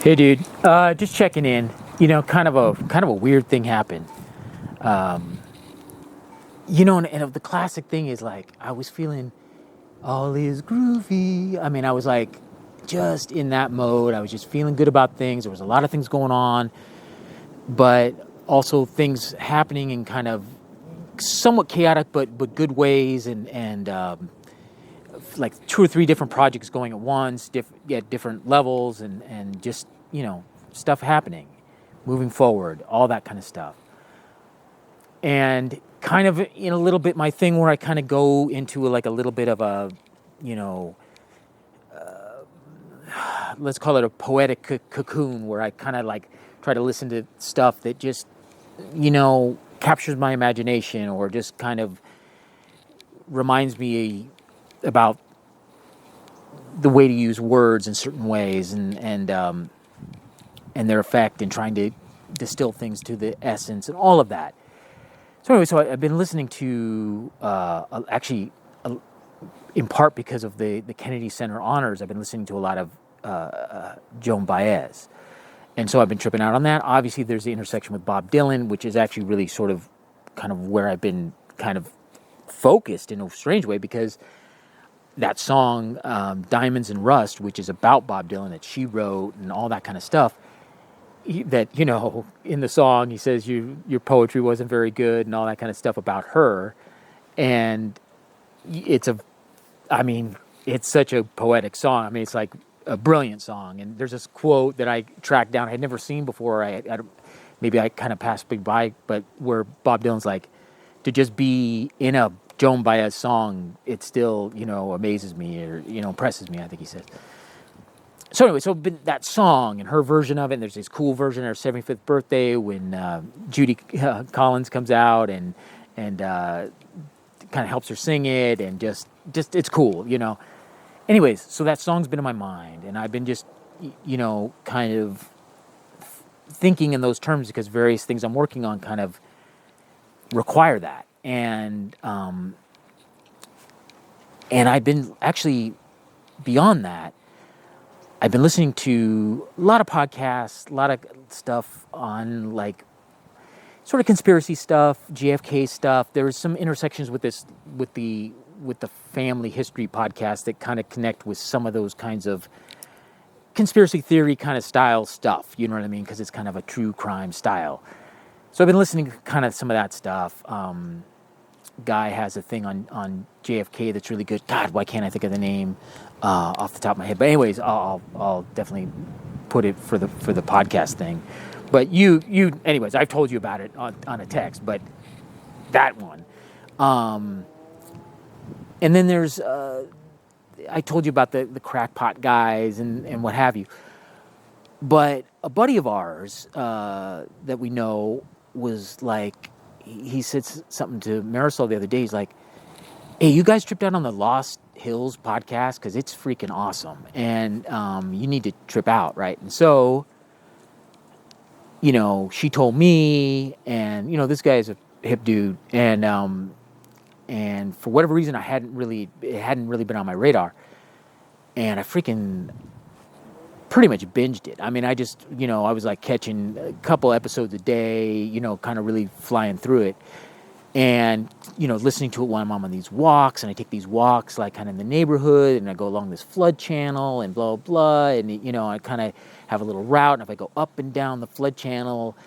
Hey, dude. Just checking in. Kind of a weird thing happened. And the classic thing is like I was feeling all is groovy. I mean, I was like just in that mode. I was just feeling good about things. There was a lot of things going on, but also things happening in kind of somewhat chaotic but good ways, and like 2 or 3 different projects going at once, at different levels, and just stuff happening, moving forward, all that kind of stuff. And kind of in a little bit my thing where I kind of go into like a little bit of a, let's call it a poetic cocoon, where I kind of like try to listen to stuff that just, captures my imagination, or just kind of reminds me about the way to use words in certain ways, and their effect, and trying to distill things to the essence and all of that. So anyway, I've been listening to, in part because of the Kennedy Center honors, I've been listening to a lot of Joan Baez. And so I've been tripping out on that. Obviously, there's the intersection with Bob Dylan, which is actually really sort of kind of where I've been kind of focused in a strange way, because that song, Diamonds and Rust, which is about Bob Dylan, that she wrote and all that kind of stuff, that, in the song, he says your poetry wasn't very good and all that kind of stuff about her. And it's such a poetic song. I mean, it's like a brilliant song. And there's this quote that I tracked down I had never seen before. Maybe I kind of passed by, but where Bob Dylan's like, to just be in a Joan Baez song, it still, amazes me, or, impresses me, I think he says. So anyway, that song and her version of it, and there's this cool version of her 75th birthday when Judy Collins comes out and kind of helps her sing it, and just it's cool, Anyways, so that song's been in my mind, and I've been just, kind of thinking in those terms, because various things I'm working on kind of require that. And I've been actually, beyond that, I've been listening to a lot of podcasts, a lot of stuff on like sort of conspiracy stuff, JFK stuff. There was some intersections with the family history podcast that kind of connect with some of those kinds of conspiracy theory kind of style stuff. You know what I mean? Because it's kind of a true crime style. So I've been listening to kind of some of that stuff. Guy has a thing on JFK that's really good. God, why can't I think of the name off the top of my head? But anyways, I'll definitely put it for the podcast thing. But anyways, I've told you about it on a text. But that one, and then there's I told you about the crackpot guys and what have you. But a buddy of ours that we know was like, he said something to Marisol the other day. He's like, hey, you guys tripped out on the Lost Hills podcast? Because it's freaking awesome. And you need to trip out, right? And so, she told me, and, this guy is a hip dude. And for whatever reason, it hadn't really been on my radar. And I freaking pretty much binged it. I mean, I just, I was like catching a couple episodes a day, kind of really flying through it. And, listening to it while I'm on these walks, and I take these walks like kind of in the neighborhood, and I go along this flood channel and blah, blah, and, I kind of have a little route. And if I go up and down the flood channel,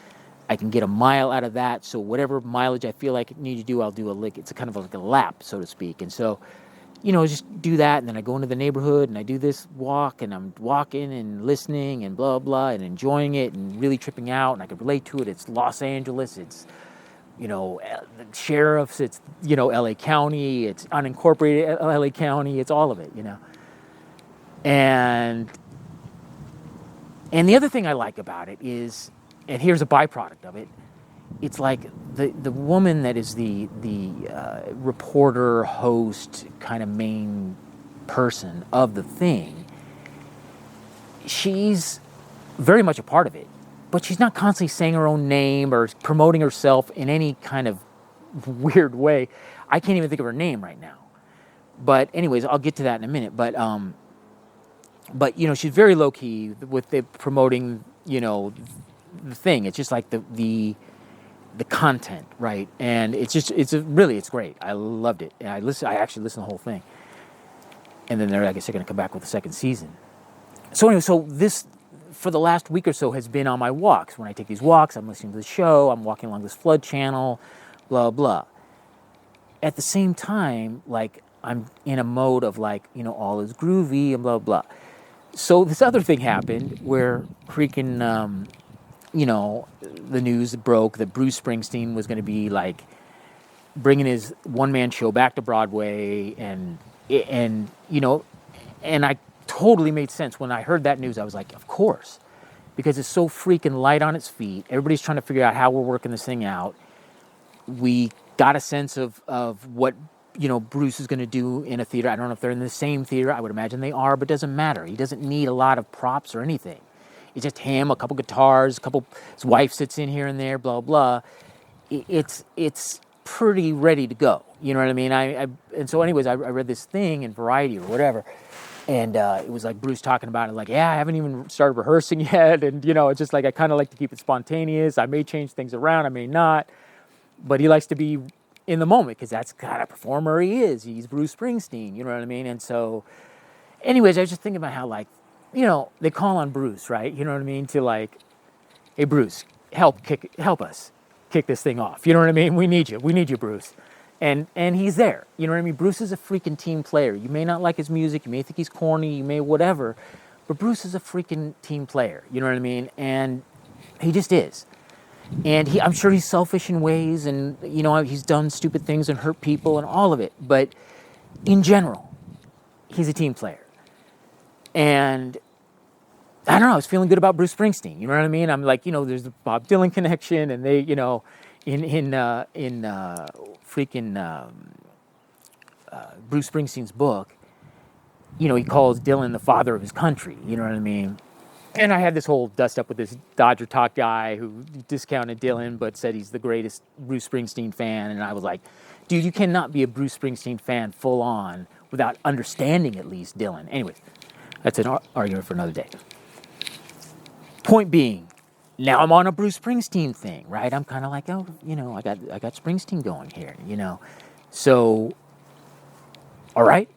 I can get a mile out of that. So whatever mileage I feel like I need to do, I'll do it's a kind of like a lap, so to speak. And so, just do that, and then I go into the neighborhood, and I do this walk, and I'm walking and listening and blah, blah, and enjoying it and really tripping out, and I can relate to it. It's Los Angeles, it's, the sheriffs, it's, LA County, it's unincorporated LA County, it's all of it, And the other thing I like about it is, and here's a byproduct of it, it's like the woman that is the reporter, host, kind of main person of the thing, she's very much a part of it, but she's not constantly saying her own name or promoting herself in any kind of weird way. I can't even think of her name right now. But anyways, I'll get to that in a minute. But But, she's very low-key with the promoting, the thing. It's just like the content, right? And it's great. I loved it. And I actually listened to the whole thing. And then I guess they're going to come back with a second season. So anyway, so this, for the last week or so, has been on my walks. When I take these walks, I'm listening to the show, I'm walking along this flood channel, blah, blah. At the same time, like, I'm in a mode of like, all is groovy and blah, blah. So this other thing happened where freaking, the news broke that Bruce Springsteen was going to be like bringing his one-man show back to Broadway, and I totally made sense. When I heard that news, I was like, of course, because it's so freaking light on its feet. Everybody's trying to figure out how we're working this thing out. We got a sense of what, Bruce is going to do in a theater. I don't know if they're in the same theater. I would imagine they are, but it doesn't matter. He doesn't need a lot of props or anything. It's just him, a couple guitars, his wife sits in here and there, blah, blah. It's pretty ready to go. You know what I mean? And so anyways, I read this thing in Variety or whatever, and it was like Bruce talking about it, like, yeah, I haven't even started rehearsing yet, and, it's just like I kind of like to keep it spontaneous. I may change things around, I may not, but he likes to be in the moment because that's the kind of performer he is. He's Bruce Springsteen, you know what I mean? And so, anyways, I was just thinking about how, like, they call on Bruce, right? You know what I mean? To like, hey, Bruce, help us kick this thing off. You know what I mean? We need you, Bruce. And he's there. You know what I mean? Bruce is a freaking team player. You may not like his music, you may think he's corny, you may whatever, but Bruce is a freaking team player. You know what I mean? And he just is. And I'm sure he's selfish in ways, and he's done stupid things and hurt people and all of it. But in general, he's a team player. And I don't know, I was feeling good about Bruce Springsteen. You know what I mean? I'm like, there's the Bob Dylan connection, and they, in Bruce Springsteen's book, he calls Dylan the father of his country. You know what I mean? And I had this whole dust up with this Dodger Talk guy who discounted Dylan but said he's the greatest Bruce Springsteen fan. And I was like, dude, you cannot be a Bruce Springsteen fan full on without understanding at least Dylan. Anyways, that's an argument for another day. Point being, now I'm on a Bruce Springsteen thing, right? I'm kind of like, oh, I got Springsteen going here, So, all right.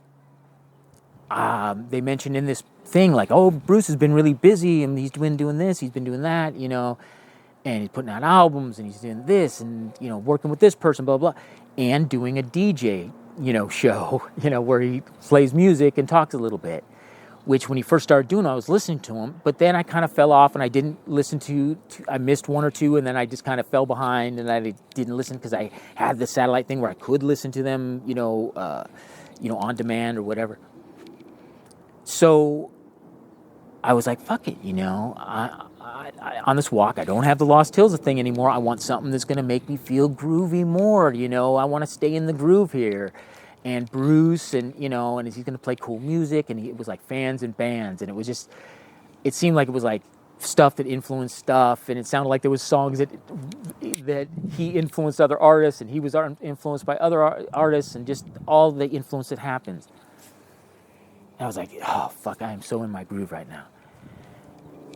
They mentioned in this thing, like, oh, Bruce has been really busy, and he's been doing this, he's been doing that, and he's putting out albums, and he's doing this, and, working with this person, blah, blah, and doing a DJ, show, where he plays music and talks a little bit, which when he first started doing, I was listening to him, but then I kind of fell off, and I didn't listen to I missed one or two, and then I just kind of fell behind, and I didn't listen because I had the satellite thing where I could listen to them, on demand or whatever. So I was like, fuck it, I on this walk, I don't have the Lost Hills thing anymore. I want something that's going to make me feel groovy more, I want to stay in the groove here. And Bruce, and, and he's going to play cool music, and it was like fans and bands, and it seemed like it was like stuff that influenced stuff, and it sounded like there was songs that he influenced other artists, and he was influenced by other artists, and just all the influence that happens. And I was like, oh, fuck, I am so in my groove right now.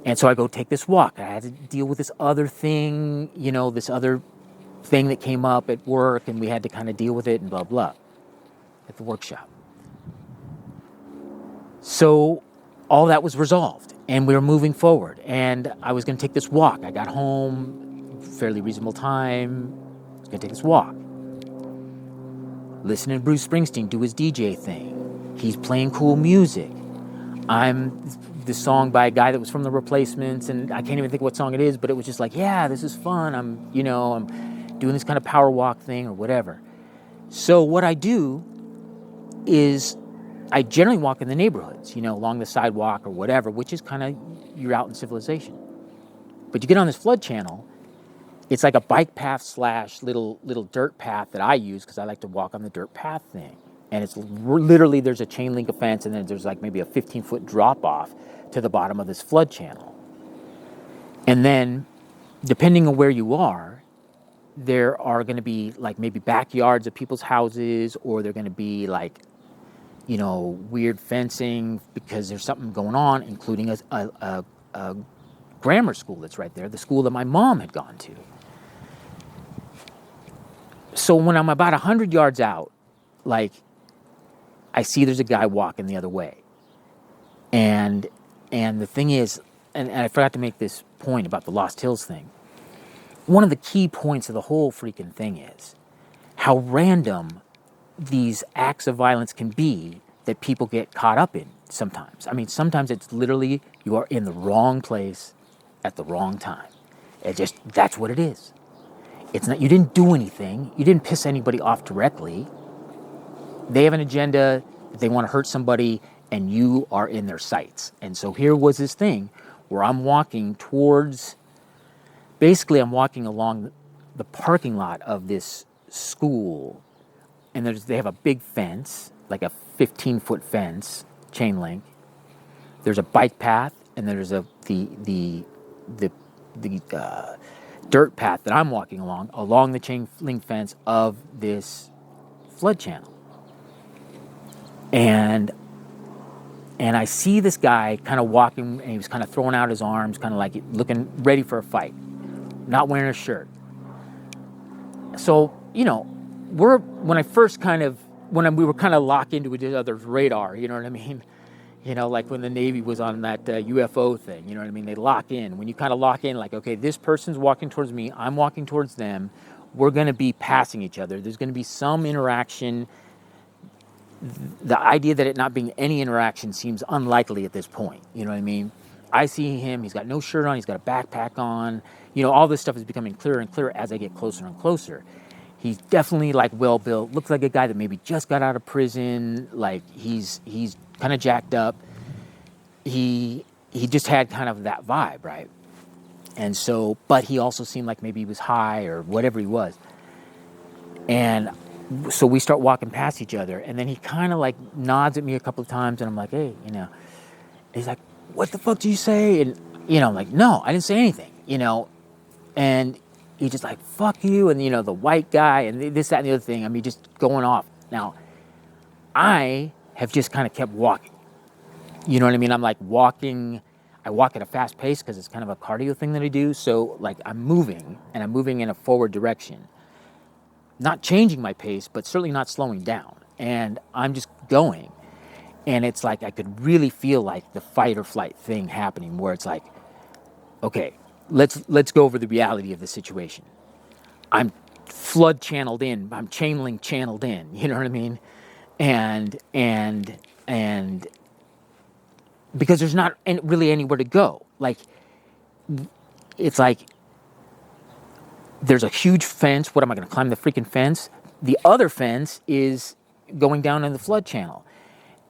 And so I go take this walk. I had to deal with this other thing, this other thing that came up at work, and we had to kind of deal with it and blah, blah, at the workshop. So all that was resolved, and we were moving forward. And I was going to take this walk. I got home, fairly reasonable time. I was going to take this walk. Listening to Bruce Springsteen do his DJ thing. He's playing cool music. I'm this song by a guy that was from The Replacements, and I can't even think what song it is, but it was just like, yeah, this is fun. I'm doing this kind of power walk thing or whatever. So what I do is I generally walk in the neighborhoods, along the sidewalk or whatever, which is kind of, you're out in civilization. But you get on this flood channel, it's like a bike path / little dirt path that I use because I like to walk on the dirt path thing. And it's literally, there's a chain link fence, and then there's like maybe a 15-foot drop off to the bottom of this flood channel. And then, depending on where you are, there are going to be like maybe backyards of people's houses, or they're going to be like, weird fencing because there's something going on, including a grammar school that's right there, the school that my mom had gone to. So when I'm about 100 yards out, like, I see there's a guy walking the other way. And the thing is, and I forgot to make this point about the Lost Hills thing. One of the key points of the whole freaking thing is how random these acts of violence can be that people get caught up in sometimes. I mean, sometimes it's literally you are in the wrong place at the wrong time. That's what it is. It's not, you didn't do anything. You didn't piss anybody off directly. They have an agenda. They want to hurt somebody, and you are in their sights. And so here was this thing where I'm walking towards, basically I'm walking along the parking lot of this school, and they have a big fence, like a 15-foot fence, chain link. There's a bike path, and there's the dirt path that I'm walking along the chain link fence of this flood channel. And I see this guy kind of walking, and he was kind of throwing out his arms, kind of like looking ready for a fight, not wearing a shirt. So, when we were kind of locked into each other's radar, you know what I mean? Like when the Navy was on that UFO thing, you know what I mean? They lock in. When you kind of lock in, like, okay, this person's walking towards me, I'm walking towards them, we're going to be passing each other. There's going to be some interaction. The idea that it not being any interaction seems unlikely at this point. You know what I mean? I see him. He's got no shirt on. He's got a backpack on. All this stuff is becoming clearer and clearer as I get closer and closer. He's definitely like well built. Looks like a guy that maybe just got out of prison. Like he's kind of jacked up. He just had kind of that vibe, right? And so, but he also seemed like maybe he was high or whatever he was. And so we start walking past each other, and then he kind of like nods at me a couple of times, and I'm like, hey, he's like, what the fuck did you say? And, I'm like, no, I didn't say anything, and he's just like, fuck you, and, the white guy, and this, that, and the other thing. I mean, just going off. Now, I have just kind of kept walking. You know what I mean? I'm like walking. I walk at a fast pace because it's kind of a cardio thing that I do. So, like, I'm moving, and I'm moving in a forward direction. Not changing my pace, but certainly not slowing down. And I'm just going. And it's like I could really feel like the fight or flight thing happening, where it's like, okay, let's go over the reality of the situation. I'm flood channeled in. I'm chain link channeled in. You know what I mean? And because there's not really anywhere to go. Like, it's like, there's a huge fence. What am I going to climb the freaking fence? The other fence is going down in the flood channel.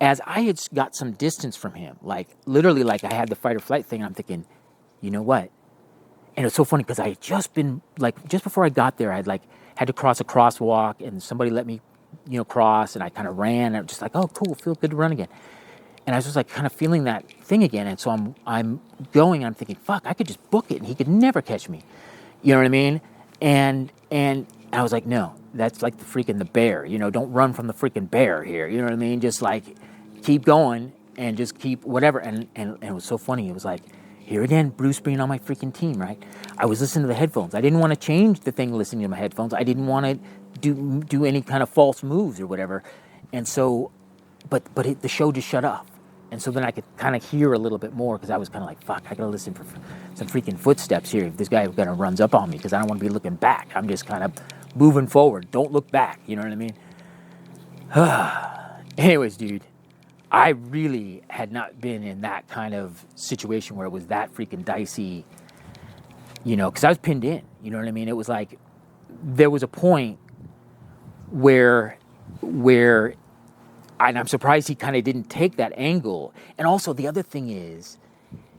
As I had got some distance from him, like literally, like I had the fight or flight thing, and I'm thinking, you know what? And it's so funny because I had just been just before I got there, I'd had to cross a crosswalk, and somebody let me, cross, and I kind of ran. And I'm just like, oh, cool, feels good to run again. And I was just like kind of feeling that thing again. And so I'm going, and I'm thinking, fuck, I could just book it, and he could never catch me. You know what I mean? And I was like, no, that's like the bear, don't run from the freaking bear here. You know what I mean? Just like keep going and just keep whatever. And it was so funny. It was like, here again, Bruce being on my freaking team, right? I was listening to the headphones. I didn't want to change the thing listening to my headphones. I didn't want to do any kind of false moves or whatever. And so, but the show just shut off. And so then I could kind of hear a little bit more, because I was kind of like, fuck, I got to listen for some freaking footsteps here if this guy kind of runs up on me, because I don't want to be looking back. I'm just kind of moving forward. Don't look back. You know what I mean? Anyways, dude, I really had not been in that kind of situation where it was that freaking dicey, because I was pinned in. You know what I mean? It was like there was a point where and I'm surprised he kind of didn't take that angle. And also the other thing is,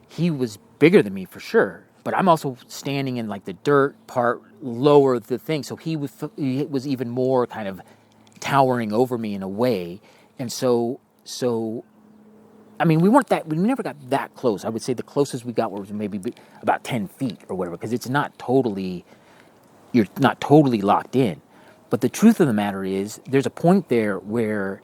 he was bigger than me for sure, but I'm also standing in like the dirt part lower the thing. So he was even more kind of towering over me in a way. And so, I mean, we never got that close. I would say the closest we got was maybe about 10 feet or whatever, because you're not totally locked in. But the truth of the matter is, there's a point there where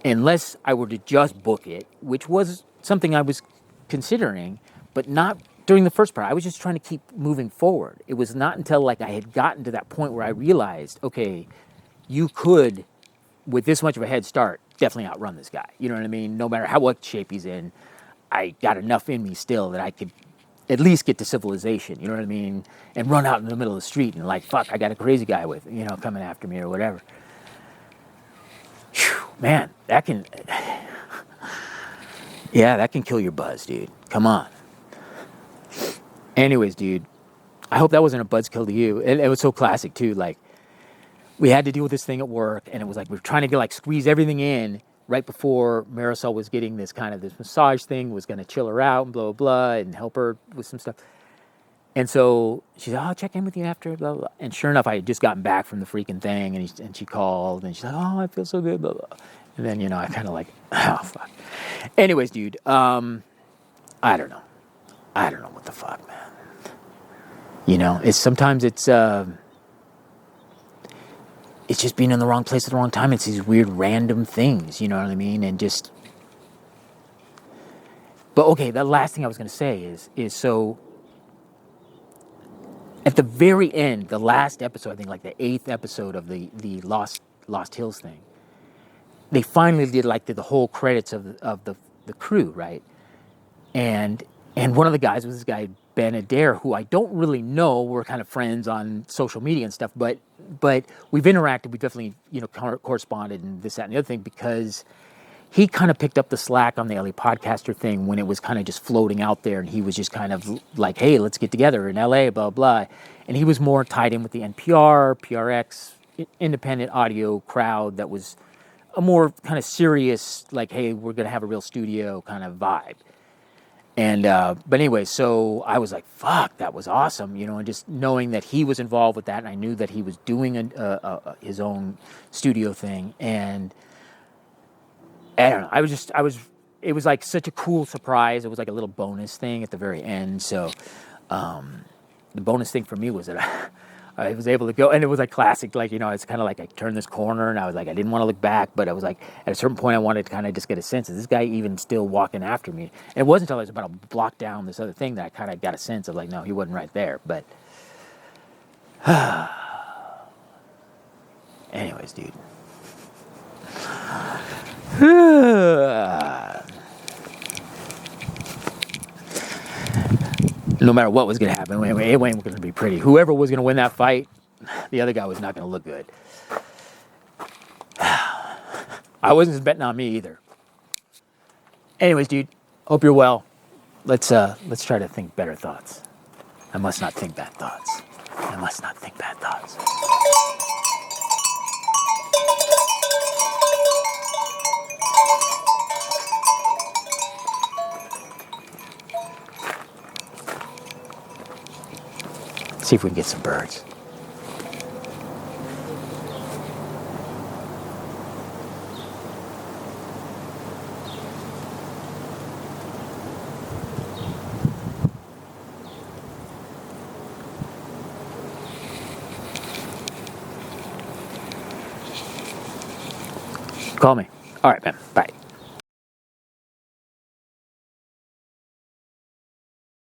unless I were to just book it, which was something I was considering, but not during the first part. I was just trying to keep moving forward. It was not until like I had gotten to that point where I realized, okay, you could, with this much of a head start, definitely outrun this guy. You know what I mean? No matter what shape he's in, I got enough in me still that I could at least get to civilization. You know what I mean? And run out in the middle of the street and like, fuck, I got a crazy guy with, coming after me or whatever. Whew, man, that can kill your buzz, dude. Come on. Anyways, dude, I hope that wasn't a buzzkill to you. It was so classic too. Like, we had to deal with this thing at work, and it was like we were trying to squeeze everything in right before Marisol was getting this massage thing, was going to chill her out and blah, blah, blah, and help her with some stuff. And so she said, "Oh, I'll check in with you after, blah, blah." And sure enough, I had just gotten back from the freaking thing, and she called, and she's like, "Oh, I feel so good, blah, blah." And then, I kind of like, oh, fuck. Anyways, dude, I don't know. I don't know what the fuck, man. Sometimes it's just being in the wrong place at the wrong time. It's these weird random things, you know what I mean? And just, but okay, the last thing I was going to say is so at the very end, the last episode, I think like the 8th episode of the Lost Hills thing, they finally did the whole credits of the crew, right? And one of the guys was this guy, Ben Adair, who I don't really know. We're kind of friends on social media and stuff, but we've interacted. We definitely, corresponded and this, that, and the other thing, because he kind of picked up the slack on the LA Podcaster thing when it was kind of just floating out there, and he was just kind of like, hey, let's get together in LA, blah, blah. And he was more tied in with the NPR, PRX, independent audio crowd that was a more kind of serious, like, hey, we're going to have a real studio kind of vibe. And, but anyway, so I was like, fuck, that was awesome, and just knowing that he was involved with that, and I knew that he was doing his own studio thing, and I don't know, it was like such a cool surprise. It was like a little bonus thing at the very end, so the bonus thing for me was that I was able to go, and it was like classic, it's kind of like I turned this corner, and I was like, I didn't want to look back, but I was like, at a certain point, I wanted to kind of just get a sense, is this guy even still walking after me? And it wasn't until I was about to block down this other thing that I kind of got a sense of like, no, he wasn't right there, but anyways, dude. No matter what was going to happen, it wasn't going to be pretty. Whoever was going to win that fight, the other guy was not going to look good. I wasn't betting on me either. Anyways, dude, hope you're well. Let's try to think better thoughts. I must not think bad thoughts. I must not think bad thoughts. See if we can get some birds. Call me. All right, man. Bye.